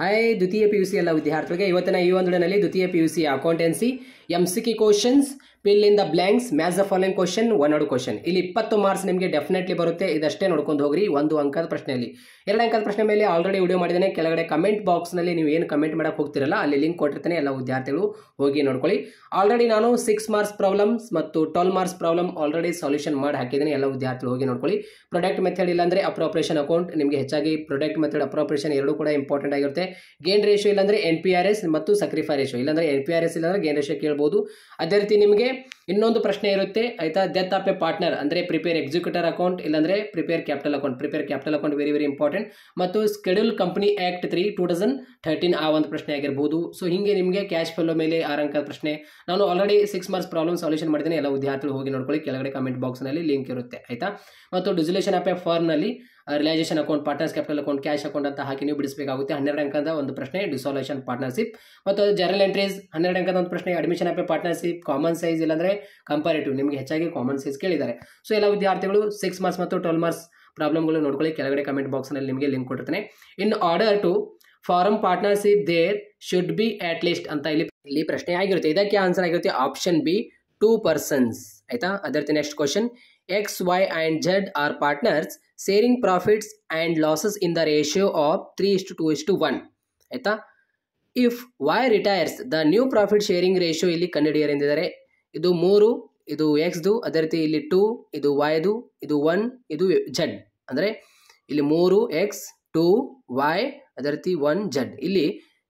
Hi ದ್ವಿತೀಯ PUC ಎಲ್ಲ ವಿದ್ಯಾರ್ಥಿಗಳಿಗೆ ಇವತ್ತಿನ ಈ ಒಂದು ವಿಡಿಯೋನಲ್ಲಿ ದ್ವಿತೀಯ PUC accountancy MCQ questions fill in the blanks match the following question 1 word question ಇಲ್ಲಿ 20 ಮಾರ್ಕ್ಸ್ ನಿಮಗೆ ಡೆಫಿನೆಟ್ಲಿ ಬರುತ್ತೆ ಇದಷ್ಟೇ ನೋಡ್ಕೊಂಡು ಹೋಗ್ರಿ ಒಂದು ಅಂಕದ ಪ್ರಶ್ನೆಯಲ್ಲಿ 2 ಅಂಕದ ಪ್ರಶ್ನೆ ಮೇಲೆ ಆಲ್ರೆಡಿ ವಿಡಿಯೋ ಮಾಡಿದ್ದೇನೆ ಕೆಳಗಡೆ ಕಮೆಂಟ್ ಬಾಕ್ಸ್ ನಲ್ಲಿ ನೀವು ಏನು ಕಮೆಂಟ್ ಮಾಡಕ್ಕೆ ಹೋಗ್ತಿರಲ್ಲ ಅಲ್ಲಿ ಲಿಂಕ್ ಕೊಟ್ಟಿರ್ತೀನಿ ಎಲ್ಲ ವಿದ್ಯಾರ್ಥಿಗಳು ಹೋಗಿ ನೋಡ್ಕೊಳ್ಳಿ ಆಲ್ರೆಡಿ ನಾನು 6 ಮಾರ್ಕ್ಸ್ ಪ್ರಾಬ್ಲಮ್ಸ್ ಮತ್ತು 12 ಮಾರ್ಕ್ಸ್ ಪ್ರಾಬ್ಲಮ್ ಆಲ್ರೆಡಿ ಸೊಲ್ಯೂಷನ್ ಮಾಡಿ ಹಾಕಿದ್ದೀನಿ ಎಲ್ಲ ವಿದ್ಯಾರ್ಥಿಗಳು ಹೋಗಿ ನೋಡ್ಕೊಳ್ಳಿ ಪ್ರಾಡಕ್ಟ್ ಮೆಥಡ್ ಇಲ್ಲ ಅಂದ್ರೆ ಅಪ್ರೋಪ್ರಿಯೇಷನ್ ಅಕೌಂಟ್ ನಿಮಗೆ ಹೆಚ್ಚಾಗಿ ಪ್ರಾಡಕ್ಟ್ ಮೆಥಡ್ ಅಪ್ರೋಪ್ರಿಯೇಷನ್ ಎರಡೂ ಕೂಡ ಇಂಪಾರ್ಟೆಂಟ್ ಆಗಿರುತ್ತೆ ಗೇನ್ ರೇಷಿಯೋ ಇಲ್ಲ ಅಂದ್ರೆ NPRS ಮತ್ತು ಸಕ್ರಿಫೈ ರೇಷಿಯೋ ಇಲ್ಲ ಅಂದ್ರೆ NPRS ಇಲ್ಲ ಅಂದ್ರೆ ಗೇನ್ ರೇಷಿಯೋ ಕೇಳಬಹುದು ಅದೇ ರೀತಿ ನಿಮಗೆ ಇನ್ನೊಂದು ಪ್ರಶ್ನೆ ಇರುತ್ತೆ ಆಯ್ತಾ ಡೆತ್ ಆಫ್ ಎ ಪಾರ್ಟ್ನರ್ ಅಂದ್ರೆ ಪ್ರಿಪೇರ್ ಎಕ್ಸಿಕ್ಯೂಟರ್ ಅಕೌಂಟ್ ಇಲ್ಲಾಂದ್ರೆ prepare capital account very important ಮತ್ತು ಸ್ಕೆಡ್ಯೂಲ್ ಕಂಪನಿ ಆಕ್ಟ್ 3 2013 ಆ ಒಂದು ಪ್ರಶ್ನೆ ಆಗಿರಬಹುದು ಸೊ ಹಿಂಗೆ ನಿಮಗೆ ಕ್ಯಾಶ್ ಫ್ಲೋ ಮೇಲೆ 6 ಅಂಕದ ಪ್ರಶ್ನೆ ನಾನು ಆಲ್ರೆಡಿ 6 ಮಾರ್ಕ್ಸ್ ಪ್ರಾಬ್ಲಮ್ ಸೊಲ್ಯೂಷನ್ ಮಾಡಿದ್ದೀನಿ ಎಲ್ಲ ವಿದ್ಯಾರ್ಥಿಗಳು ಹೋಗಿ ನೋಡ್ಕೊಳ್ಳಿ ಕೆಳಗಡೆ ಕಮೆಂಟ್ ಬಾಕ್ಸ್ ನಲ್ಲಿ ಲಿಂಕ್ ಇರುತ್ತೆ ಆಯ್ತಾ ಮತ್ತು ಡಿಸಲ್ಯೂಷನ್ ಆಫ್ ಎ ಫರ್ಮ್ ನಲ್ಲಿ realisation account partners capital account cash account ಅಂತ ಹಾಕಿ ನೀವು ಬಿಡಿಸಬೇಕಾಗುತ್ತೆ 12 ಅಂಕದ ಒಂದು ಪ್ರಶ್ನೆ ಡಿಸಾಲ್ಯೂಷನ್ ಪಾರ್ಟ್ನರ್ಶಿಪ್ ಮತ್ತು ಜನರಲ್ ಎಂಟ್ರೀಸ್ 12 ಅಂಕದ ಒಂದು ಪ್ರಶ್ನೆ admission of a partnership common size ಇಲ್ಲಾಂದ್ರೆ ಕಂಪಾರಿಟಿವ್ ನಿಮಗೆ ಹೆಚ್ಚಾಗಿ ಕಾಮನ್ ಸೈಜ್ ಕೇಳಿದ್ದಾರೆ ಸೊ ಎಲ್ಲ ವಿದ್ಯಾರ್ಥಿಗಳು 6 ಮಾರ್ಕ್ಸ್ ಮತ್ತು 12 ಮಾರ್ಕ್ಸ್ ಪ್ರಾಬ್ಲಮ್ಗಳು ನೋಡ್ಕೊಳ್ಳಿ ಕೆಳಗಡೆ ಕಮೆಂಟ್ ಬಾಕ್ಸ್ ನಲ್ಲಿ ನಿಮಗೆ ಲಿಂಕ್ ಕೊಟ್ಟಿರ್ತೀನಿ in order to form partnership there should be at least ಅಂತ ಇಲ್ಲಿ ಪ್ರಶ್ನೆ ಆಗಿರುತ್ತೆ ಇದಕ್ಕೆ ಆನ್ಸರ್ ಆಗಿರುತ್ತೆ ಆಪ್ಷನ್ ಬಿ 2 persons ಆಯ್ತಾ ಅದೇ ರೀತಿ next question X, Y and Z are partners sharing profits and losses in the ratio of 3:2:1 ಆಯ್ತಾ if Y retires the new profit sharing ratio ಇಲ್ಲಿ ಕಂಡುಹಿಡಿಯಿರಿ ಎಂದಿದ್ದಾರೆ ಇದು 3 ಇದು X ದು ಅದೇ ರೀತಿ ಇಲ್ಲಿ 2 ಇದು Y ದು ಇದು 1 ಇದು Z ಅಂದ್ರೆ ಇಲ್ಲಿ 3X 2Y ಅದೇ ರೀತಿ 1Z ಇಲ್ಲಿ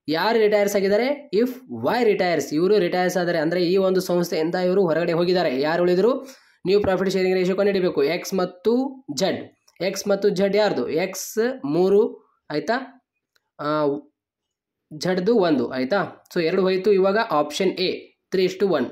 ಯಾರು ರಿಟೈರ್ಸ್ ಆಗಿದ್ದಾರೆ ಇಫ್ Y ರಿಟೈರ್ಸ್ ಇವರು ರಿಟೈರ್ಸ್ ಆದರೆ ಅಂದ್ರೆ ಈ ಒಂದು ಸಂಸ್ಥೆಯಿಂದ ಇವರು ಹೊರಗಡೆ ಹೋಗಿದ್ದಾರೆ ಯಾರು ಉಳಿದ್ರು ನ್ಯೂ ಪ್ರಾಫಿಟ್ ಶೇರಿಂಗ್ ರೇಷಿಯೋ ಕಂಡುಹಿಡಿಯಬೇಕು X ಮತ್ತು Z ಯಾರ್ದು X 3 ಆಯ್ತಾ Z 1 ಆಯ್ತಾ ಸೊ 2 ಹೋಯಿತು ಇವಾಗ option A 3:1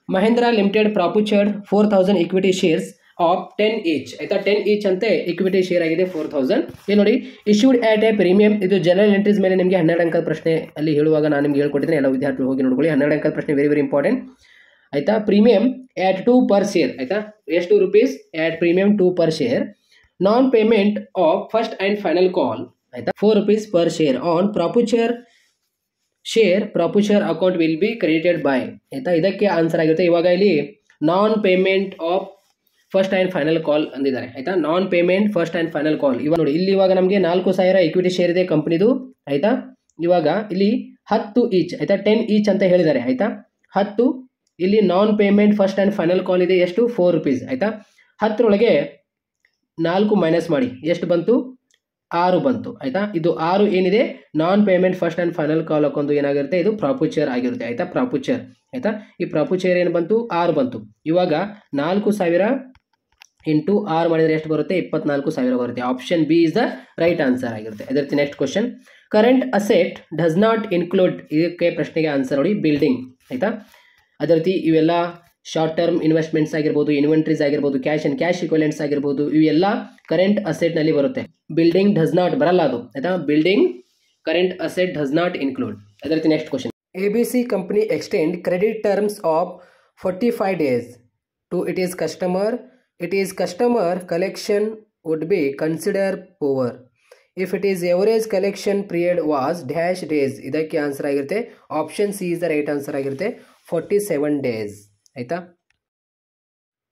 Mahendra limited forfeited 4000 equity shares of 10 each ಆಯ್ತಾ 10 ಈಚ್ ಅಂತೆ ಇಕ್ವಿಟಿ ಶೇರ್ ಆಗಿದೆ 4000 ಇಲ್ಲಿ ನೋಡಿ ಇಶ್ಯೂಡ್ ಆಟ್ ಎ ಪ್ರೀಮಿಯಂ ಇದು ಜನರಲ್ ಎಂಟ್ರೀಸ್ ಮೇಲೆ ನಿಮಗೆ 12 ಅಂಕದ ಪ್ರಶ್ನೆ ಅಲ್ಲಿ ಹೇಳುವಾಗ ನಾನು ನಿಮಗೆ ಹೇಳ್ಕೊಟ್ಟಿದ್ದೀನಿ ಎಲ್ಲ ವಿದ್ಯಾರ್ಥಿಗಳು ಹೋಗಿ ನೋಡ್ಕೊಳ್ಳಿ 12 ಅಂಕದ ಪ್ರಶ್ನೆ ವೆರಿ ಇಂಪಾರ್ಟೆಂಟ್ ಆಯ್ತಾ ಪ್ರೀಮಿಯಂ ಆಟ್ 2 per share ಆಯ್ತಾ ಎಷ್ಟು rupees at premium 2 per share non payment of first and final call ಆಯ್ತಾ 4 rupees per share on forfeiture account will be credited by ಆಯ್ತಾ ಇದಕ್ಕೆ ಆನ್ಸರ್ ಆಗಿರುತ್ತೆ ಇವಾಗ ಇಲ್ಲಿ non payment of first and final call ಅಂದಿದ್ದಾರೆ ಆಯ್ತಾ non payment first and final call ಇವಾಗ ನೋಡಿ ಇಲ್ಲಿ ಇವಾಗ ನಮಗೆ 4000 ಇಕ್ವಿಟಿ ಶೇರ್ ಇದೆ ಕಂಪನಿದು ಆಯ್ತಾ ಇವಾಗ ಇಲ್ಲಿ 10 ಈಚ್ ಆಯ್ತಾ 10 ಈಚ್ ಅಂತ ಹೇಳಿದ್ದಾರೆ ಆಯ್ತಾ 10 ಇಲ್ಲಿ non payment first and final call ಇದೆ ಎಷ್ಟು 4 rupees ಆಯ್ತಾ 10 ರೊಳಗೆ 4 ಮೈನಸ್ ಮಾಡಿ ಎಷ್ಟು ಬಂತು 6 ಬಂತು ಆಯ್ತಾ ಇದು 6 ಏನಿದೆ non payment first and final call ಹಾಕೊಂಡು ಏನಾಗಿರುತ್ತೆ ಇದು ಪ್ರಾಪುಚರ್ ಆಗಿರುತ್ತೆ ಆಯ್ತಾ ಪ್ರಾಪುಚರ್ ಆಯ್ತಾ ಈ ಪ್ರಾಪುಚರ್ ಏನು ಬಂತು 6 ಬಂತು ಇವಾಗ 4000 ಇಂಟು 6 ಮಾಡಿದರೆ ಎಷ್ಟು ಬರುತ್ತೆ 24000 ಬರುತ್ತೆ option B is the right answer ಆಗಿರುತ್ತೆ ಅದೇ ರೀತಿ next question current asset does not include ಇದಕ್ಕೆ ಪ್ರಶ್ನೆಗೆ ಆನ್ಸರ್ ನೋಡಿ ಬಿಲ್ಡಿಂಗ್ ಆಯ್ತಾ ಅದೇ ರೀತಿ ಇವೆಲ್ಲ ಶಾರ್ಟ್ ಟರ್ಮ್ ಇನ್ವೆಸ್ಟ್ಮೆಂಟ್ಸ್ ಆಗಿರ್ಬೋದು ಇನ್ವೆಂಟ್ರೀಸ್ ಆಗಿರ್ಬೋದು ಕ್ಯಾಶ್ ಅಂಡ್ ಕ್ಯಾಶ್ ಇಕ್ವಲೆಂಟ್ಸ್ ಆಗಿರ್ಬೋದು ಇವೆಲ್ಲ ಕರೆಂಟ್ ಅಸೆಟ್ ನಲ್ಲಿ ಬರುತ್ತೆ ಬಿಲ್ಡಿಂಗ್ ಡಸ್ ನಾಟ್ ಬರಲ್ಲ ಅದು ಆಯ್ತಾ building current asset does not include ಅದೇ ರೀತಿ next question ABC company extend credit terms of 45 days to it is customer collection would be consider poor if it is average collection period was dash days ಇದಕ್ಕೆ answer ಆಗಿರುತ್ತೆ option C is the right answer ಆಗಿರುತ್ತೆ 47 days ಆಯ್ತಾ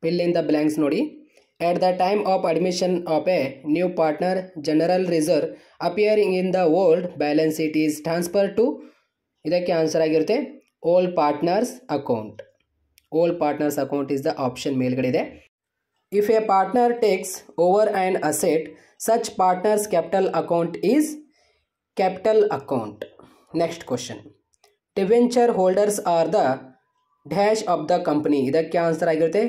fill in the blanks ನೋಡಿ at the time of admission of a new partner general reserve appearing in the old balance sheet is transferred to ಇದಕ್ಕೆ answer ಆಗಿರುತ್ತೆ old partners account is the option ಮೇಲ್ಗಡೆ ಇದೆ if a partner takes over and asset such partners capital account is capital account next question debenture holders are the dash of the company ಇದಕ್ಕೆ answer ಆಗಿರುತ್ತೆ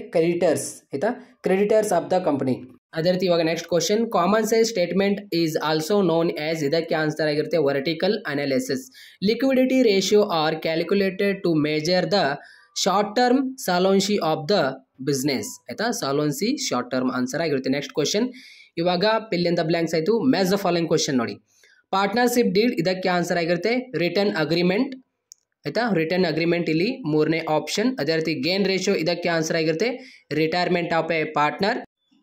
creditors of the company ಅದೇ ರೀತಿ ಇವಾಗ next question common size statement is also known as ಇದಕ್ಕೆ answer ಆಗಿರುತ್ತೆ vertical analysis liquidity ratio are calculated to measure the short term ಸಾಲೋನ್ಸಿ of the business ಆಯ್ತಾ ಸಾಲೋನ್ಸಿ short term answer ಆಗಿರುತ್ತೆ next question ಇವಾಗ fill in the blanks ಆಯಿತು match the following question ನೋಡಿ partnership deed ಇದಕ್ಕೆ answer ಆಗಿರುತ್ತೆ return agreement ಆಯ್ತಾ return agreement ಇಲ್ಲಿ 3ನೇ ಆಪ್ಷನ್ ಅದೇ ರೀತಿ ಗೇನ್ ರೇಷಿಯೋ ಇದಕ್ಕೆ ಆನ್ಸರ್ ಆಗಿರುತ್ತೆ retirement of a partner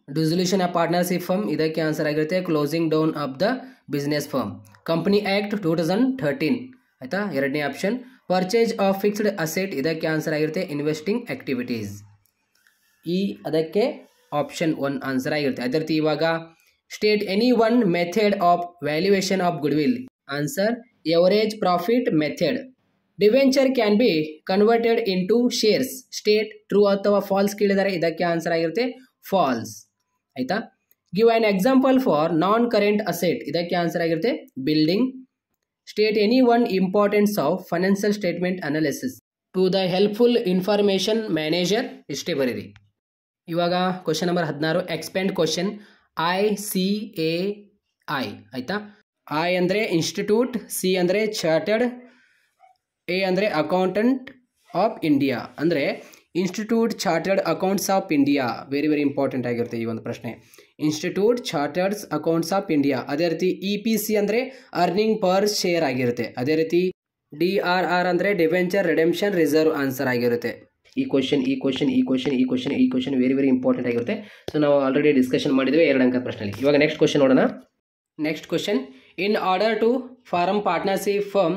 dissolution of partnership firm ಇದಕ್ಕೆ ಆನ್ಸರ್ ಆಗಿರುತ್ತೆ closing down of the business firm company act 2013 ಆಯಿತಾ. ಎರಡನೇ option. Purchase of fixed asset, ಇದಕ್ಕೆ ಆನ್ಸರ್ ಆಗಿರುತ್ತೆ ಇನ್ವೆಸ್ಟಿಂಗ್ ಆ್ಯಕ್ಟಿವಿಟೀಸ್. ಅದಕ್ಕೆ ಆಪ್ಷನ್ 1 ಆನ್ಸರ್ ಆಗಿರುತ್ತೆ. ಅದೇ ರೀತಿ ಇವಾಗ state any one method of valuation of goodwill. Answer average profit method. Debenture can be converted into shares. State true ಅಥವಾ ಫಾಲ್ಸ್ ಕೇಳಿದ್ದಾರೆ, ಇದಕ್ಕೆ ಆನ್ಸರ್ ಆಗಿರುತ್ತೆ ಫಾಲ್ಸ್ ಆಯಿತಾ. Give an example for non current asset, ಇದಕ್ಕೆ ಆನ್ಸರ್ ಆಗಿರುತ್ತೆ building. State any one importance of financial statement analysis to the helpful information manager. ಇಷ್ಟೇ ಬರೀರಿ. ಇವಾಗ question number 16 expand question. ICAI ಆಯಿತಾ. ಐ ಅಂದರೆ ಇನ್ಸ್ಟಿಟ್ಯೂಟ್, ಸಿ ಅಂದರೆ chartered, A ಅಂದರೆ accountant of India. ಅಂದರೆ institute chartered accounts of India. Very very important ಆಗಿರುತ್ತೆ ಈ ಒಂದು ಪ್ರಶ್ನೆ. Institute chartereds accounts of India. ಅದೇ ರೀತಿ EPC ಅಂದರೆ ಅರ್ನಿಂಗ್ ಪರ್ ಶೇರ್ ಆಗಿರುತ್ತೆ. ಅದೇ ರೀತಿ DRR ಅಂದರೆ ಡಿವೆಂಚರ್ ರಿಡೆಂಪ್ಷನ್ ರಿಸರ್ವ್ ಆನ್ಸರ್ ಆಗಿರುತ್ತೆ. ಈ ಕ್ವಶನ್ ವೆರಿ ವೆರಿ ಇಂಪಾರ್ಟೆಂಟ್ ಆಗಿರುತ್ತೆ. ಸೊ ನಾವು ಆಲ್ರೆಡಿ ಡಿಸ್ಕಷನ್ ಮಾಡಿದ್ವಿ 2 ಅಂಕದ ಪ್ರಶ್ನೆಯಲ್ಲಿ. ಇವಾಗ ನೆಕ್ಸ್ಟ್ ಕ್ವಶನ್ ನೋಡೋಣ. Next question. In order to form partnership firm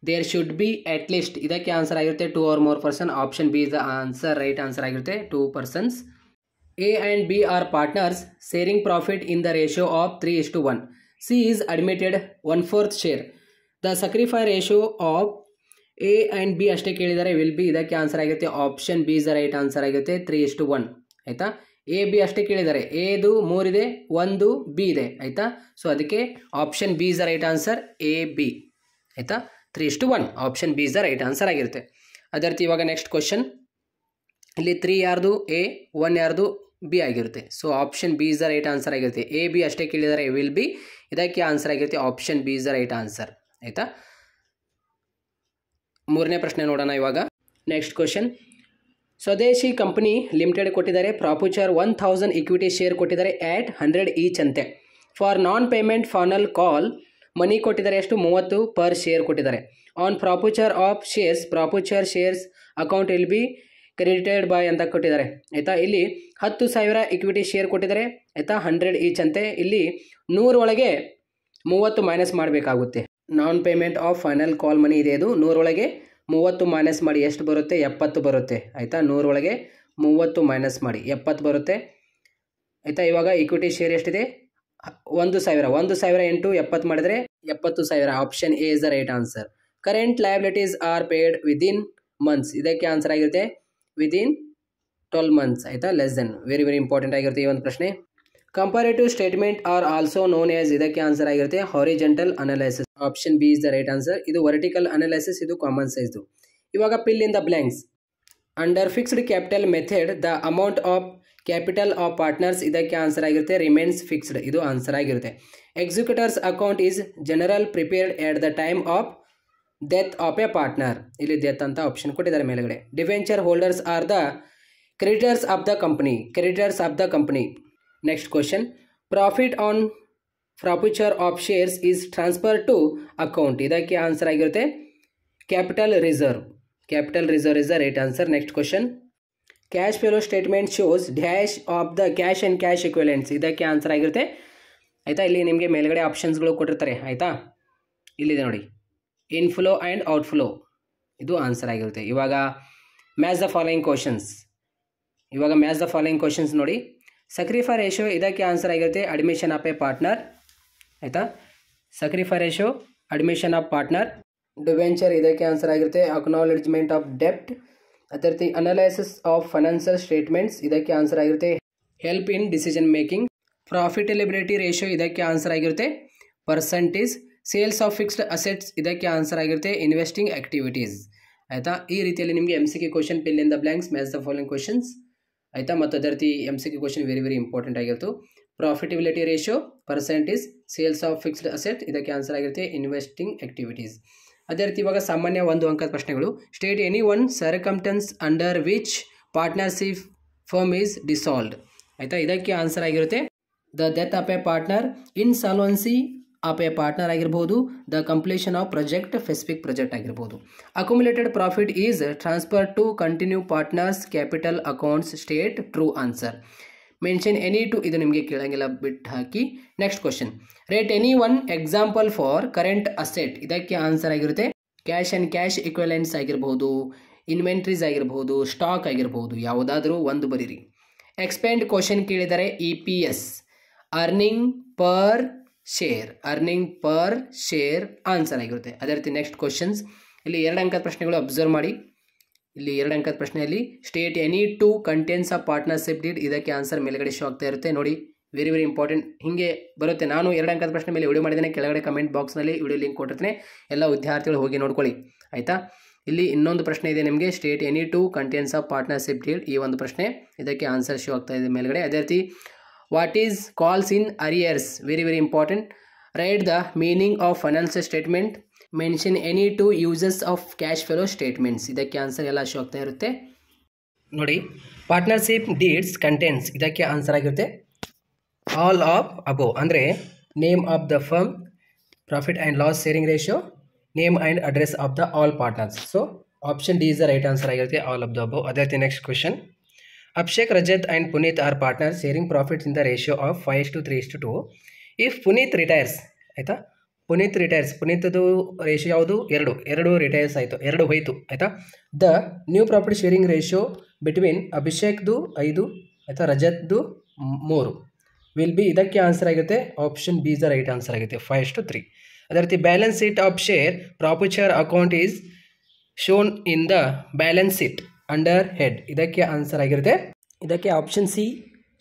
there should be at least, ಇದಕ್ಕೆ ಆನ್ಸರ್ ಆಗಿರುತ್ತೆ 2 or more person. Option B is the answer, right answer ಆಗಿರುತ್ತೆ 2 persons. A and B are partners sharing profit in the ratio of 3:1. C is admitted 1/4 share. The sacrifice ratio of A and B ಅಷ್ಟೇ ಕೇಳಿದರೆ will be, ಇದಕ್ಕೆ answer ಆಗಿರುತ್ತೆ option B is the right answer ಆಗಿರುತ್ತೆ 3:1 ಆಯಿತಾ. A B ಅಷ್ಟೇ ಕೇಳಿದ್ದಾರೆ, ಎದು 3 ಇದೆ, 1 B ಇದೆ ಆಯಿತಾ. ಸೊ ಅದಕ್ಕೆ option B is the right answer, AB ಆಯಿತಾ. 3:1 option B is the right answer ಆಗಿರುತ್ತೆ. ಅದೇ ರೀತಿ ಇವಾಗ ನೆಕ್ಸ್ಟ್ ಕ್ವಶನ್. ಇಲ್ಲಿ 3 ಯಾರ್ದು A, 1 ಯಾರ್ದು B ಆಗಿರುತ್ತೆ. So option B is the right answer ಆಗಿರುತ್ತೆ. AB ಅಷ್ಟೇ ಕೇಳಿದರೆ ವಿಲ್ ಬಿ, ಇದಕ್ಕೆ ಆನ್ಸರ್ ಆಗಿರುತ್ತೆ option B is the right answer ಆಯಿತಾ. ಮೂರನೇ ಪ್ರಶ್ನೆ ನೋಡೋಣ ಇವಾಗ. Next question. Swadeshi company limited ಕೊಟ್ಟಿದ್ದಾರೆ ಪ್ರಾಪುಚರ್ 1000 ಇಕ್ವಿಟಿ ಶೇರ್ ಕೊಟ್ಟಿದ್ದಾರೆ ಆಟ್ 100 ಈಚ್ ಅಂತೆ. For non payment final call money ಕೊಟ್ಟಿದ್ದಾರೆ ಎಷ್ಟು, 30 ಪರ್ ಶೇರ್ ಕೊಟ್ಟಿದ್ದಾರೆ. On forfeiture of shares, forfeiture shares account will be credited by ಅಂತ ಕೊಟ್ಟಿದ್ದಾರೆ ಆಯಿತಾ. ಇಲ್ಲಿ 10,000 ಇಕ್ವಿಟಿ ಶೇರ್ ಕೊಟ್ಟಿದ್ದಾರೆ ಆಯಿತಾ, 100 ಈಚ್ ಅಂತೆ. ಇಲ್ಲಿ 100 ಒಳಗೆ 30 ಮೈನಸ್ ಮಾಡಬೇಕಾಗುತ್ತೆ. ನಾನ್ ಪೇಮೆಂಟ್ ಆಫ್ ಫೈನಲ್ ಕಾಲ್ ಮನಿ ಇದೆ, ಅದು 100 ಒಳಗೆ 30 ಮೈನಸ್ ಮಾಡಿ ಎಷ್ಟು ಬರುತ್ತೆ, 70 ಬರುತ್ತೆ ಆಯಿತಾ. 100 ಒಳಗೆ 30 ಮೈನಸ್ ಮಾಡಿ 70 ಬರುತ್ತೆ ಆಯಿತಾ. ಇವಾಗ ಇಕ್ವಿಟಿ ಶೇರ್ ಎಷ್ಟಿದೆ, 1,000. 1,000 ಇಂಟು 70 ಮಾಡಿದರೆ 70,000. Option A is the right answer. Current liabilities are paid within months, ಇದಕ್ಕೆ ಆನ್ಸರ್ ಆಗಿರುತ್ತೆ ವಿದಿನ್ 12 months ಆಯಿತಾ, less than. Very very important ಆಗಿರುತ್ತೆ ಈ ಒಂದು ಪ್ರಶ್ನೆ. Comparative statement are also known as, ಇದಕ್ಕೆ ಆನ್ಸರ್ ಆಗಿರುತ್ತೆ horizontal analysis. Option B is the right answer. ಇದು ವರ್ಟಿಕಲ್ ಅನಾಲಿಸಿಸ್, ಇದು ಕಾಮನ್ ಸೈಜ್ದು. ಇವಾಗ fill in the blanks. Under fixed capital method the amount of capital of partners, ಇದಕ್ಕೆ answer ಆಗಿರುತ್ತೆ remains fixed, ಇದು answer ಆಗಿರುತ್ತೆ. Executors account is general prepared at the time of death of a partner, ಇಲ್ಲಿ death ಅಂತ option ಕೊಟ್ಟಿದ್ದಾರೆ ಮೇಲ್ಗಡೆ. Debenture holders are the creditors of the company, creditors of the company. Next question. Profit on forfeiture of shares is transfer to account, ಇದಕ್ಕೆ answer ಆಗಿರುತ್ತೆ capital reserve. Capital reserve is the right answer. Next question. Cash flow statement shows dash of the cash and cash ಇಕ್ವಿಲೆಂಟ್ಸ್, ಇದಕ್ಕೆ answer ಆಗಿರುತ್ತೆ ಆಯಿತಾ. ಇಲ್ಲಿ ನಿಮಗೆ ಮೇಲ್ಗಡೆ ಆಪ್ಷನ್ಸ್ಗಳು ಕೊಟ್ಟಿರ್ತಾರೆ ಆಯಿತಾ, ಇಲ್ಲಿದೆ ನೋಡಿ, ಇನ್ಫ್ಲೋ ಆ್ಯಂಡ್ ಔಟ್ಫ್ಲೋ, ಇದು ಆನ್ಸರ್ ಆಗಿರುತ್ತೆ. ಇವಾಗ ಮ್ಯಾಚ್ ದ ಫಾಲೋಯಿಂಗ್ ಕ್ವಶನ್ಸ್. ಇವಾಗ ಮ್ಯಾಚ್ ದ ಫಾಲೋಯಿಂಗ್ ಕ್ವಶನ್ಸ್ ನೋಡಿ. ಸಕ್ರಿಫೈ ರೇಷಿಯೋ, ಇದಕ್ಕೆ ಆನ್ಸರ್ ಆಗಿರುತ್ತೆ ಅಡ್ಮಿಷನ್ ಆಫ್ ಎ ಪಾರ್ಟ್ನರ್ ಆಯಿತಾ. Sacrifice ratio admission of partner. Debenture, ಇದಕ್ಕೆ ಆನ್ಸರ್ ಆಗಿರುತ್ತೆ ಅಕ್ನಾಲೆಜ್ಮೆಂಟ್ ಆಫ್ ಡೆಪ್ಟ್. ಅದೇ ರೀತಿ ಅನಾಲಿಸಿಸ್ ಆಫ್ ಫೈನಾನ್ಷಿಯಲ್ ಸ್ಟೇಟ್ಮೆಂಟ್ಸ್, ಇದಕ್ಕೆ ಆನ್ಸರ್ ಆಗಿರುತ್ತೆ help in decision making. Profitability ratio, ಇದಕ್ಕೆ ಆನ್ಸರ್ ಆಗಿರುತ್ತೆ percentage. Sales of fixed assets, ಇದಕ್ಕೆ ಆನ್ಸರ್ ಆಗಿರುತ್ತೆ ಇನ್ವೆಸ್ಟಿಂಗ್ ಆಕ್ಟಿವಿಟೀಸ್ ಆಯಿತಾ. ಈ ರೀತಿಯಲ್ಲಿ ನಿಮಗೆ MCQ question, fill in the blanks, match the following questions ಆಯಿತಾ. ಮತ್ತು ಅದೇ ರೀತಿ MCQ question very very important ಆಗಿತ್ತು. Profitability ratio, percentage, sales of fixed asset, ಇದಕ್ಕೆ ಆನ್ಸರ್ ಆಗಿರುತ್ತೆ ಇನ್ವೆಸ್ಟಿಂಗ್ ಆಕ್ಟಿವಿಟೀಸ್. ಅದೇ ರೀತಿ ಇವಾಗ ಸಾಮಾನ್ಯ 1 ಅಂಕದ ಪ್ರಶ್ನೆಗಳು. State any one circumstances under which partnership firm is dissolved ಆಯಿತಾ. ಇದಕ್ಕೆ ಆನ್ಸರ್ ಆಗಿರುತ್ತೆ the death of a partner, insolvency of a partner ಆಗಿರ್ಬೋದು, the completion of project, specific project ಆಗಿರ್ಬೋದು. Accumulated profit is transfer to continue partners capital accounts, state true answer. Mention any two ಇದು ನಿಮಗೆ ಕೇಳಂಗಿಲ್ಲ, ಬಿಟ್ಟು ಹಾಕಿ. Next question, rate any one example for current asset. ಇದಕ್ಕೆ answer ಆಗಿರುತ್ತೆ cash and cash equivalents ಆಗಿರ್ಬೋದು, inventories ಆಗಿರ್ಬೋದು, ಸ್ಟಾಕ್ ಆಗಿರ್ಬೋದು, ಯಾವುದಾದ್ರೂ ಒಂದು ಬರೀರಿ. ಎಕ್ಸ್ಪೆಂಡ್ ಕ್ವಶನ್ ಕೇಳಿದರೆ EPS, earning per share answer ಆಗಿರುತ್ತೆ. ಅದೇ ರೀತಿ ನೆಕ್ಸ್ಟ್ ಕ್ವಶನ್ಸ್, ಇಲ್ಲಿ 2 ಅಂಕದ ಪ್ರಶ್ನೆಗಳು ಅಬ್ಸರ್ವ್ ಮಾಡಿ. ಇಲ್ಲಿ 2 ಅಂಕದ ಪ್ರಶ್ನೆಯಲ್ಲಿ state any two contents of partnership deed, ಇದಕ್ಕೆ ಆನ್ಸರ್ ಮೇಲ್ಗಡೆ ಶೋ ಆಗ್ತಾ ಇರುತ್ತೆ ನೋಡಿ. ವೆರಿ ವೆರಿ ಇಂಪಾರ್ಟೆಂಟ್, ಹಿಂಗೆ ಬರುತ್ತೆ. ನಾನು 2 ಅಂಕದ ಪ್ರಶ್ನೆ ಮೇಲೆ ವಿಡಿಯೋ ಮಾಡಿದ್ದೇನೆ, ಕೆಳಗಡೆ ಕಮೆಂಟ್ ಬಾಕ್ಸ್ನಲ್ಲಿ ವಿಡಿಯೋ ಲಿಂಕ್ ಕೊಟ್ಟಿರ್ತೇನೆ, ಎಲ್ಲ ವಿದ್ಯಾರ್ಥಿಗಳು ಹೋಗಿ ನೋಡ್ಕೊಳ್ಳಿ ಆಯಿತಾ. ಇಲ್ಲಿ ಇನ್ನೊಂದು ಪ್ರಶ್ನೆ ಇದೆ ನಿಮಗೆ, state any two contents of partnership deed, ಈ ಒಂದು ಪ್ರಶ್ನೆ, ಇದಕ್ಕೆ ಆನ್ಸರ್ ಶೋ ಆಗ್ತಾ ಇದೆ ಮೇಲ್ಗಡೆ. ಅದೇ ರೀತಿ what is calls in arrears, very very important. Write the meaning of financial statement, mention any two uses of cash flow statements, ಇದಕ್ಕೆ ಆನ್ಸರ್ ಎಲ್ಲ ಶೋ ಆಗ್ತಾ ಇರುತ್ತೆ ನೋಡಿ. ಪಾರ್ಟ್ನರ್ಶಿಪ್ ಡೀಡ್ಸ್ ಕಂಟೆಂಟ್ಸ್, ಇದಕ್ಕೆ ಆನ್ಸರ್ ಆಗಿರುತ್ತೆ ಆಲ್ ಆಫ್ ಅಬೋವ್, ಅಂದರೆ name of the firm, profit and loss sharing ratio, name and address of the all partners. So option D is the right answer ಆಗಿರುತ್ತೆ, all of the above. ಅದೇ ರೀತಿ next question, Abhishek, Rajat and Puneet are partner sharing profits in the ratio of 5:3:2. If Puneet retires, ಆಯಿತಾ, Puneet retires, ಪುನೀತದು ratio ಯಾವುದು? 2 retires ಆಯಿತು, 2 ಹೋಯಿತು ಆಯಿತಾ. The new profit sharing ratio between ಅಭಿಷೇಕ್ದು 5 ಆಯಿತಾ, ರಜತ್ದು 3 ವಿಲ್ ಬಿ, ಇದಕ್ಕೆ ಆನ್ಸರ್ ಆಗುತ್ತೆ option B is the right answer ಆಗುತ್ತೆ 5:3. ಅದೇ ರೀತಿ balance sheet of share profit account is shown in the balance sheet under head, ಇದಕ್ಕೆ ಆನ್ಸರ್ ಆಗಿರುತ್ತೆ, ಇದಕ್ಕೆ option C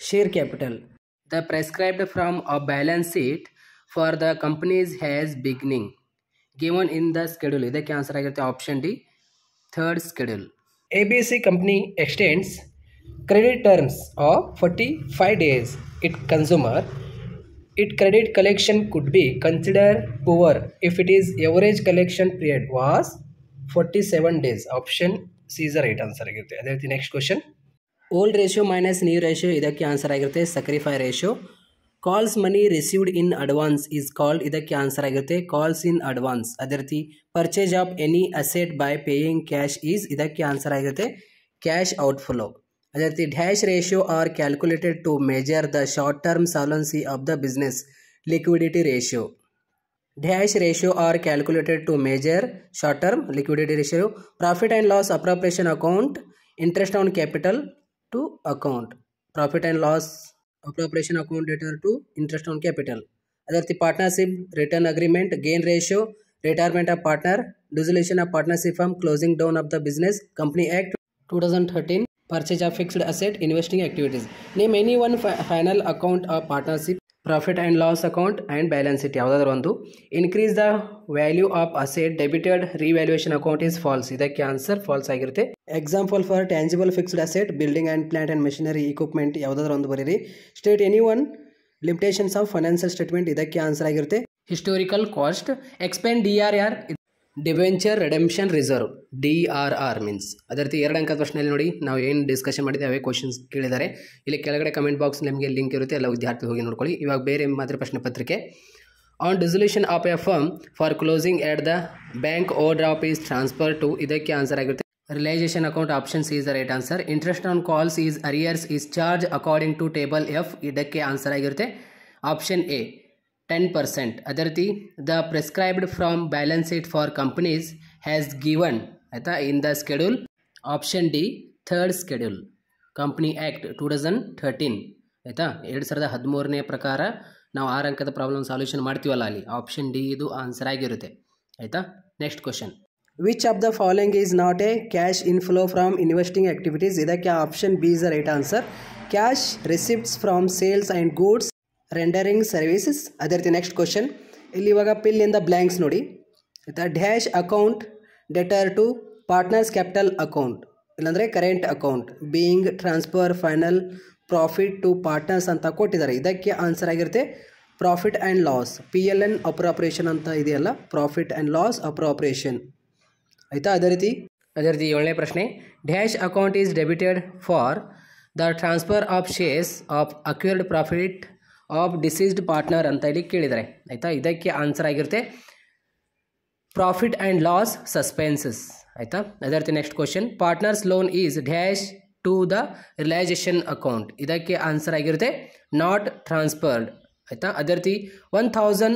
share capital. The prescribed from a balance sheet for the companies has beginning given in the schedule, ಇದಕ್ಕೆ answer ಆಗಿರುತ್ತೆ option D 3rd schedule. ABC company extends credit terms of 45 days. It consumer, it credit collection could be considered poor if it is average collection period was 47 days. Option C is the right answer ಆಗಿರುತ್ತೆ. ಅದೇ ರೀತಿ next question, old ratio minus new ratio, ಇದಕ್ಕೆ answer ಆಗಿರುತ್ತೆ sacrifice ratio. Calls money received in advance is called, ಇದಕ್ಕೆ answer ಆಗಿರುತ್ತೆ calls in advance. ಅದೇ ರೀತಿ purchase of any asset by paying cash is, ಇದಕ್ಕೆ ಆನ್ಸರ್ ಆಗಿರುತ್ತೆ ಕ್ಯಾಶ್ ಔಟ್ಫ್ಲೋ. ಅದೇ ರೀತಿ dash ratio are calculated to measure the short term solvency of the business liquidity ratio. Dash ratio are calculated to measure short term liquidity ratio. Profit and loss appropriation account, interest on capital to account, profit and loss appropriation account debtor to interest on capital. ಅದೇ ರೀತಿ partnership return agreement, gain ratio, retirement of partner, dissolution of partnership firm, closing down of the business, company act 2013, purchase of fixed asset, investing activities. Name any one final account of partnership, profit and loss account and balance sheet, ಯಾವುದಾದರೂ ಒಂದು. Increase the value of asset debited, revaluation account is false, ಇದಕ್ಕೆ answer false ಆಗಿರುತ್ತೆ. Example for tangible fixed asset, building and plant and machinery equipment, ಯಾವುದಾದ್ರೂ ಒಂದು ಬರೀರಿ. State any one limitations of financial statement, ಇದಕ್ಕೆ answer ಆಗಿರುತ್ತೆ historical cost. Expand DRR, debenture redemption reserve, DRR means. ಅದೇ ರೀತಿ 2 ಅಂಕದ ಪ್ರಶ್ನೆಯಲ್ಲಿ ನೋಡಿ ನಾವು ಏನು ಡಿಸ್ಕಷನ್ ಮಾಡಿದ್ದೆ ಅವೇ ಕ್ವಶನ್ಸ್ ಕೇಳಿದ್ದಾರೆ. ಇಲ್ಲಿ ಕೆಳಗಡೆ ಕಮೆಂಟ್ ಬಾಕ್ಸ್ ನಿಮಗೆ ಲಿಂಕ್ ಇರುತ್ತೆ, ಎಲ್ಲ ವಿದ್ಯಾರ್ಥಿ ಹೋಗಿ ನೋಡ್ಕೊಳ್ಳಿ. ಇವಾಗ ಬೇರೆ ಮಾತ್ರ ಪ್ರಶ್ನೆ ಪತ್ರಿಕೆ. On dissolution of a firm for closing at the bank overdraft is transfer to, ಇದಕ್ಕೆ ಆನ್ಸರ್ ಆಗಿರುತ್ತೆ realisation account, option C is the right answer. Interest on calls is arrears is charge according to table F, ಇದಕ್ಕೆ answer ಆಗಿರುತ್ತೆ option A 10%. ಅದೇ ರೀತಿ the prescribed from balance sheet for companies has given ಆಯಿತಾ in the schedule, option D 3rd schedule, company act 2013 ಆಯಿತಾ. 2013ನೇ ಪ್ರಕಾರ ನಾವು 6 ಅಂಕದ problem solution ಮಾಡ್ತೀವಲ್ಲ, ಅಲ್ಲಿ ಆಪ್ಷನ್ ಡಿ ಇದು ಆನ್ಸರ್ ಆಗಿರುತ್ತೆ ಆಯಿತಾ. Next question, which of the following is not a cash inflow from investing activities, ಇದಕ್ಕೆ option B is the right answer. Cash receipts from sales and goods, rendering services. ಅದೇ ರೀತಿ next question, ಇಲ್ಲಿ ಇವಾಗ fill in the blanks ನೋಡಿ ಆಯಿತಾ. Dash account debtor to partners capital account, ಇಲ್ಲಾಂದರೆ current account, being transfer final profit to partners ಅಂತ ಕೊಟ್ಟಿದ್ದಾರೆ, ಇದಕ್ಕೆ ಆನ್ಸರ್ ಆಗಿರುತ್ತೆ profit and loss, PLN appropriation ಅಂತ ಇದೆಯಲ್ಲ, ಪ್ರಾಫಿಟ್ ಆ್ಯಂಡ್ ಲಾಸ್ ಅಪ್ರಾಪ್ರಿಯೇಷನ್ ಆಯಿತಾ. ಅದೇ ರೀತಿ 7ನೇ ಪ್ರಶ್ನೆ, dash account is debited for the transfer of shares of acquired profit of deceased partner ಅಂತ ಇಲ್ಲಿ ಕೇಳಿದ್ದಾರೆ ಆಯಿತಾ. ಇದಕ್ಕೆ ಆನ್ಸರ್ ಆಗಿರುತ್ತೆ ಪ್ರಾಫಿಟ್ ಆ್ಯಂಡ್ ಲಾಸ್ ಸಸ್ಪೆನ್ಸಸ್ ಆಯಿತಾ. ಅದೇ ರೀತಿ next question, partners loan is dash to the realisation account, ಇದಕ್ಕೆ ಆನ್ಸರ್ ಆಗಿರುತ್ತೆ ನಾಟ್ ಟ್ರಾನ್ಸ್ಫರ್ಡ್ ಆಯಿತಾ. ಅದೇ ರೀತಿ 1000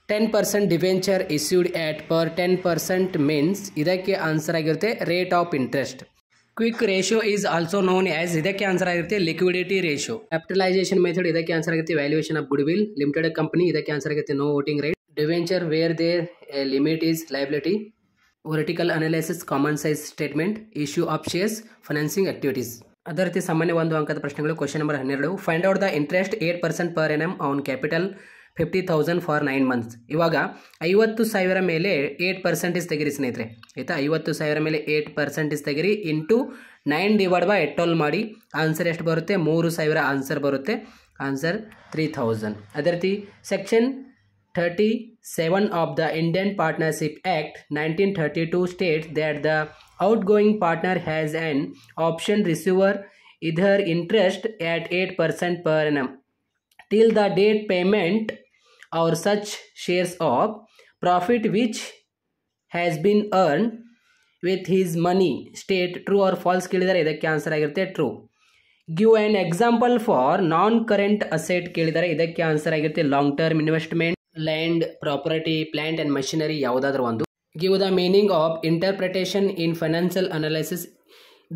10% debenture issued at par 10% means, ಇದಕ್ಕೆ ಆನ್ಸರ್ ಆಗಿರುತ್ತೆ rate of interest. Quick ratio is also known as, ಇದಕ್ಕೆ ಆನ್ಸರ್ ಆಗಿರುತ್ತೆ ಲಿಕ್ವಿಡಿಟಿ ರೇಷಿಯೋ. ಕ್ಯಾಪಿಟಲೈಸೇಷನ್ ಮೆಥಡ್, ಇದಕ್ಕೆ ಆನ್ಸರ್ ಆಗುತ್ತೆ valuation of goodwill limited company, ಇದಕ್ಕೆ ಆನ್ಸರ್ ಆಗುತ್ತೆ no voting right. Debenture where there limit is liability. Vertical analysis common size statement. Issue of shares financing activities. ಅದೇ ರೀತಿ ಸಾಮಾನ್ಯ 1 ಅಂಕದ ಪ್ರಶ್ನೆಗಳು. Question number 12, find out the interest 8% per annum on capital 50,000 for 9 months. ಇವಾಗ 50,000 ಮೇಲೆ 8% ತೆಗಿರಿ ಸ್ನೇಹಿತರೆ ಆಯಿತಾ. 50,000 ಮೇಲೆ 8% ತೆಗಿರಿ ಇಂಟು 9/12 ಮಾಡಿ. ಆನ್ಸರ್ ಎಷ್ಟು ಬರುತ್ತೆ? 3,000 ಆನ್ಸರ್ ಬರುತ್ತೆ. ಆನ್ಸರ್ 3,000. ಅದೇ ರೀತಿ section 37 of the Indian partnership act 1932 States that the outgoing partner has an option receiver either interest at 8% per annum till the date payment or such shares of profit which has been earned with his money. State true or false ಕೇಳಿದರೆ ಇದಕ್ಕೆ answer ಆಗಿರುತ್ತೆ true. Give an example for non current asset ಕೇಳಿದರೆ ಇದಕ್ಕೆ answer ಆಗಿರುತ್ತೆ long term investment, land, property, plant and machinery ಯಾವುದಾದ್ರೂ ಒಂದು. Give the meaning of interpretation in financial analysis.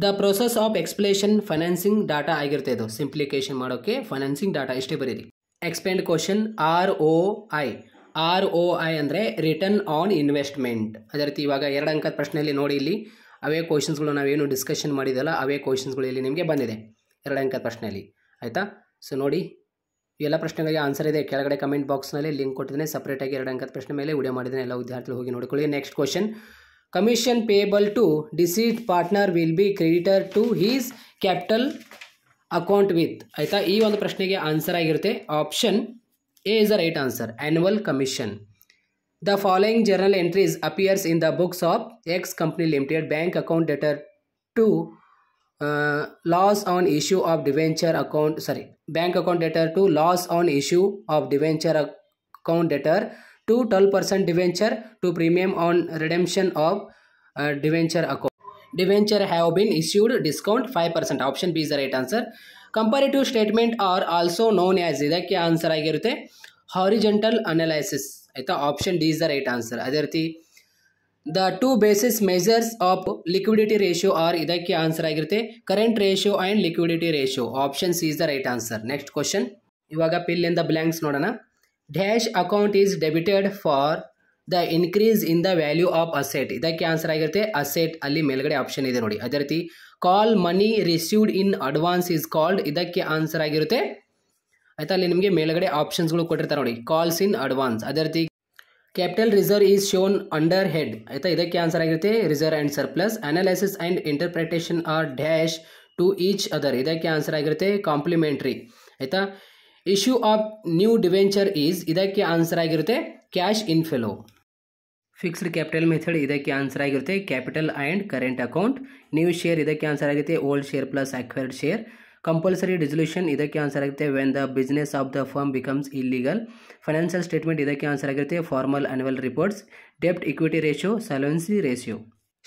The process of explanation financing data ಆಗಿರುತ್ತೆ. ಇದು ಸಿಂಪ್ಲಿಕೇಶನ್ ಮಾಡೋಕ್ಕೆ financing data ಇಷ್ಟೇ ಬರೀರಿ. Explain question. ROI ಅಂದರೆ ರಿಟರ್ನ್ ಆನ್ ಇನ್ವೆಸ್ಟ್ಮೆಂಟ್. ಅದೇ ರೀತಿ ಇವಾಗ 2 ಅಂಕದ ಪ್ರಶ್ನೆಯಲ್ಲಿ ನೋಡಿ, ಇಲ್ಲಿ ಅವೇ ಕ್ವಶನ್ಸ್ಗಳು ನಾವೇನು ಡಿಸ್ಕಷನ್ ಮಾಡಿದಲ್ಲ ಅವೇ ಕ್ವಶನ್ಸ್ಗಳು ಇಲ್ಲಿ ನಿಮಗೆ ಬಂದಿದೆ 2 ಅಂಕದ ಪ್ರಶ್ನೆಯಲ್ಲಿ ಆಯಿತಾ. ಸೊ ನೋಡಿ ಎಲ್ಲ ಪ್ರಶ್ನೆಗಳಿಗೆ ಆನ್ಸರ್ ಇದೆ, ಕೆಳಗಡೆ ಕಮೆಂಟ್ ಬಾಕ್ಸ್ನಲ್ಲಿ ಲಿಂಕ್ ಕೊಟ್ಟಿದ್ದೇನೆ. ಸಪ್ರೇಟಾಗಿ 2 ಅಂಕದ ಪ್ರಶ್ನೆ ಮೇಲೆ ವಿಡಿಯೋ ಮಾಡಿದ್ದೇನೆ, ಎಲ್ಲ ವಿದ್ಯಾರ್ಥಿಗಳು ಹೋಗಿ ನೋಡಿಕೊಳ್ಳಿ. Next question. Commission payable to deceased partner will be creditor to his capital account with ಆಯಿತಾ. ಈ ಒಂದು ಪ್ರಶ್ನೆಗೆ ಆನ್ಸರ್ ಆಗಿರುತ್ತೆ option A is the right answer, annual commission. The following journal entries appears in the books of X company limited. Bank account debtor to loss on issue of debenture account, bank account debtor to loss on issue of debenture account debtor to 12% debenture to premium on redemption of debenture account. Debenture have been issued discount 5%. Option B is the right answer. Comparative statement are also known as, ಇದಕ್ಕೆ answer ಆಗಿರುತ್ತೆ horizontal analysis ಆಯಿತಾ. Option D is the right answer. ಅದೇ ರೀತಿ The two basis measures of liquidity ratio are, ಇದಕ್ಕೆ answer ಆಗಿರುತ್ತೆ current ratio and liquidity ratio. Option C is the right answer. Next question. ಇವಾಗ fill in the blanks ನೋಡೋಣ. Dash account is debited for the increase in the value of asset. ಇದಕ್ಕೆ answer ಆಗಿರುತ್ತೆ asset, ಅಲ್ಲಿ ಮೇಲ್ಗಡೆ option ಇದೆ ನೋಡಿ. ಅದೇ ರೀತಿ call money received in advance is called, ಇದಕ್ಕೆ ಆನ್ಸರ್ ಆಗಿರುತ್ತೆ ಆಯಿತಾ. ಅಲ್ಲಿ ನಿಮಗೆ ಮೇಲ್ಗಡೆ ಆಪ್ಷನ್ಸ್ಗಳು ಕೊಟ್ಟಿರ್ತಾರೆ ನೋಡಿ, ಕಾಲ್ಸ್ ಇನ್ ಅಡ್ವಾನ್ಸ್. ಅದೇ ರೀತಿ capital reserve is shown under head ಆಯಿತಾ. ಇದಕ್ಕೆ ಆನ್ಸರ್ ಆಗಿರುತ್ತೆ reserve and surplus. Analysis and interpretation are dash to each other, ಇದಕ್ಕೆ ಆನ್ಸರ್ ಆಗಿರುತ್ತೆ ಕಾಂಪ್ಲಿಮೆಂಟ್ರಿ ಆಯಿತಾ. Issue of new debenture is, ಇದಕ್ಕೆ ಆನ್ಸರ್ ಆಗಿರುತ್ತೆ cash inflow. Fixed capital method, ಇದಕ್ಕೆ answer ಆಗಿರುತ್ತೆ capital and current account. New share, ಇದಕ್ಕೆ answer ಆಗುತ್ತೆ old share plus acquired share. Compulsory dissolution, ಇದಕ್ಕೆ ಆನ್ಸರ್ ಆಗುತ್ತೆ when the business of the firm becomes illegal. Financial statement, ಇದಕ್ಕೆ answer ಆಗಿರುತ್ತೆ formal annual reports. ಡೆಬ್ಟ್ equity ratio, solvency ratio.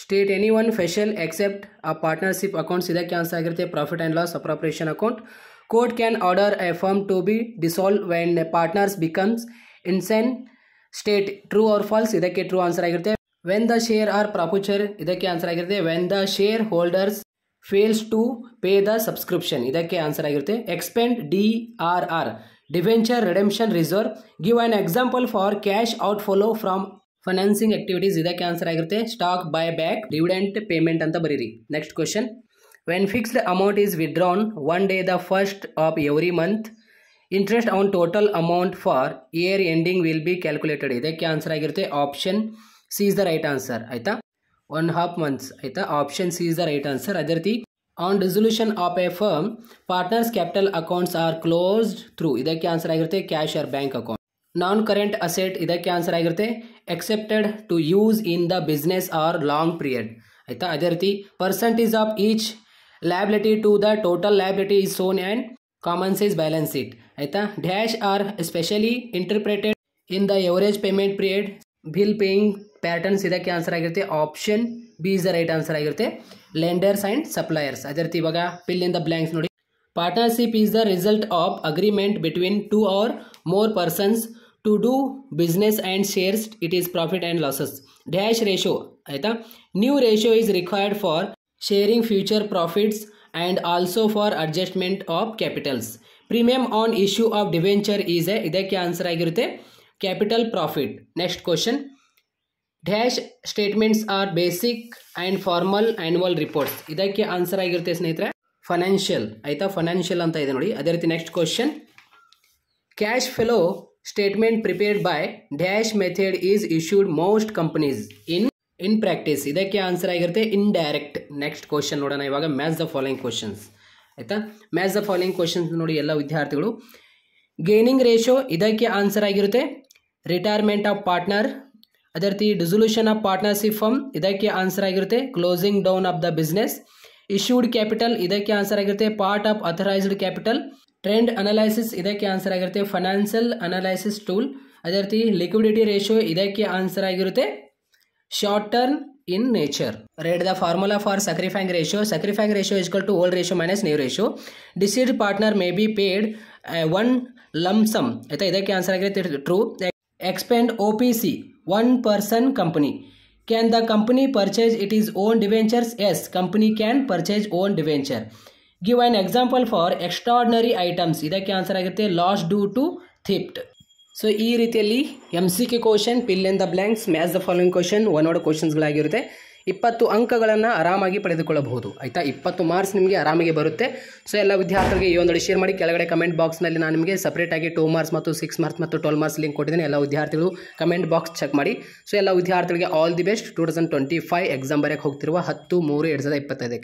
State any one special except a partnership accounts, ಇದಕ್ಕೆ answer ಆಗಿರುತ್ತೆ profit and loss appropriation account. Court can order a firm to be dissolve when partners becomes insane state. True or false, ಇದಕ್ಕೆ true answer ಆಗಿರುತ್ತೆ. When the share are forfeiture, ಇದಕ್ಕೆ answer ಆಗಿರುತ್ತೆ when the shareholders fails to pay the subscription, ಇದಕ್ಕೆ answer ಆಗಿರುತ್ತೆ expand DRR, debenture redemption reserve. Give an example for cash out flow from financing activities, ಇದಕ್ಕೆ answer ಆಗಿರುತ್ತೆ stock buy back, dividend payment ಅಂತ ಬರೀರಿ. Next question. When fixed amount is withdrawn on day the first of every month, interest on total amount for year ending will be calculated, ಇದಕ್ಕೆ answer ಆಗಿರುತ್ತೆ option C is the right answer ಆಯಿತಾ. 1.5 months ಆಯಿತಾ. Option C is the right answer. ಅದೇ ರೀತಿ on resolution of a firm partners capital accounts are closed through, ಇದಕ್ಕೆ answer ಆಗಿರುತ್ತೆ cash or bank account. Non current asset, ಇದಕ್ಕೆ answer ಆಗಿರುತ್ತೆ expected to use in the business or long period ಆಯಿತಾ. ಅದೇ ರೀತಿ percentage of each liability to the total liability is shown and common size balance sheet ಆಯಿತಾ. Dash are specially interpreted in the average payment period bill paying patterns ಇದಕ್ಕೆ answer ಆಗಿರುತ್ತೆ option B is the right answer ಆಗಿರುತ್ತೆ lenders and suppliers. ಅದೇ ರೀತಿ ಇವಾಗ fill in the blanks ನೋಡಿ. Partnership is the result of agreement between 2 or more persons to do business and shares it is profit and losses. Dash ratio ಆಯಿತಾ. New ratio is required for sharing future profits and also for adjustment of capitals. Premium on issue of debenture is ಇದಕ್ಕೆ answer ಆಗಿರುತ್ತೆ capital profit. Next question. Dash statements are basic and formal annual reports ಇದಕ್ಕೆ answer ಆಗಿರುತ್ತೆ ಸ್ನೇಹಿತರೆ financial ಆಯಿತಾ. Financial ಅಂತ ಇದೆ ನೋಡಿ. ಅದೇ ರೀತಿ next question. Cash flow statement prepared by dash method is issued most companies in practice ಇದಕ್ಕೆ ಆನ್ಸರ್ ಆಗಿರುತ್ತೆ ಇಂಡೈರೆಕ್ಟ್. ನೆಕ್ಸ್ಟ್ ಕ್ವಶನ್ ನೋಡೋಣ ಇವಾಗ. ಮ್ಯಾಚ್ ದ ಫಾಲೋಯಿಂಗ್ ಕ್ವಶನ್ಸ್ ಆಯಿತಾ. ಮ್ಯಾಚ್ ದ ಫಾಲೋಯಿಂಗ್ ಕ್ವಶನ್ಸ್ ನೋಡಿ ಎಲ್ಲ ವಿದ್ಯಾರ್ಥಿಗಳು. ಗೇನಿಂಗ್ ರೇಷೋ ಇದಕ್ಕೆ ಆನ್ಸರ್ ಆಗಿರುತ್ತೆ ರಿಟೈರ್ಮೆಂಟ್ ಆಫ್ ಪಾರ್ಟ್ನರ್. ಅದೇ ರೀತಿ ಡಿಸೊಲ್ಯೂಷನ್ ಆಫ್ ಪಾರ್ಟ್ನರ್ಶಿಪ್ ಫರ್ಮ್ ಇದಕ್ಕೆ ಆನ್ಸರ್ ಆಗಿರುತ್ತೆ closing down of the business. Issued capital ಇದಕ್ಕೆ ಆನ್ಸರ್ ಆಗಿರುತ್ತೆ part of authorised capital. Trend analysis ಇದಕ್ಕೆ ಆನ್ಸರ್ ಆಗಿರುತ್ತೆ ಫೈನಾನ್ಷಿಯಲ್ ಅನಲೈಸಿಸ್ ಟೂಲ್. ಅದೇ ರೀತಿ ಲಿಕ್ವಿಡಿಟಿ ರೇಷೋ ಇದಕ್ಕೆ ಆನ್ಸರ್ ಆಗಿರುತ್ತೆ short term in nature. Write the formula for sacrificing ratio. Sacrificing ratio is equal to old ratio minus new ratio. Deceased partner may be paid one lump sum ಆಯಿತಾ ಇದಕ್ಕೆ answer ಆಗಿರುತ್ತೆ true. Expand OPC one person company. Can the company purchase its own debentures? Yes, company can purchase own debenture. Give an example for extraordinary items ಇದಕ್ಕೆ answer ಆಗುತ್ತೆ loss due to ಥಿಫ್ಟ್. So ಈ ರೀತಿಯಲ್ಲಿ MCQ question, fill in the blanks, match the following question, 1 word ಕ್ವಶನ್ಸ್ಗಳಾಗಿರುತ್ತೆ. 20 ಅಂಕಗಳನ್ನು ಆರಾಮಾಗಿ ಪಡೆದುಕೊಳ್ಳಬಹುದು ಆಯಿತಾ. 20 marks ನಿಮಗೆ ಆರಾಮಾಗಿ ಬರುತ್ತೆ. ಸೊ ಎಲ್ಲ ವಿದ್ಯಾರ್ಥಿಗಳಿಗೆ ಈ ಒಂದು ಶೇರ್ ಮಾಡಿ. ಕೆಳಗಡೆ ಕಮೆಂಟ್ ಬಾಕ್ಸ್ನಲ್ಲಿ ನಾನು ನಿಮಗೆ ಸಪ್ರೇಟಾಗಿ 2 ಮಾರ್ಕ್ಸ್ ಮತ್ತು 6 ಮಾರ್ಕ್ಸ್ ಮತ್ತು 12 ಮಾರ್ಕ್ಸ್ ಲಿಂಕ್ ಕೊಟ್ಟಿದ್ದೀನಿ. ಎಲ್ಲ ವಿದ್ಯಾರ್ಥಿಗಳು ಕಮೆಂಟ್ ಬಾಕ್ಸ್ ಚೆಕ್ ಮಾಡಿ. ಸೊ ಎಲ್ಲ ವಿದ್ಯಾರ್ಥಿಗಳಿಗೆ ಆಲ್ ದಿ ಬೆಸ್ಟ್. 2025 ಎಕ್ಸಾಮ್ ಬರೆಯಕ್ಕೆ ಹೋಗ್ತಿರುವ 10/3/2025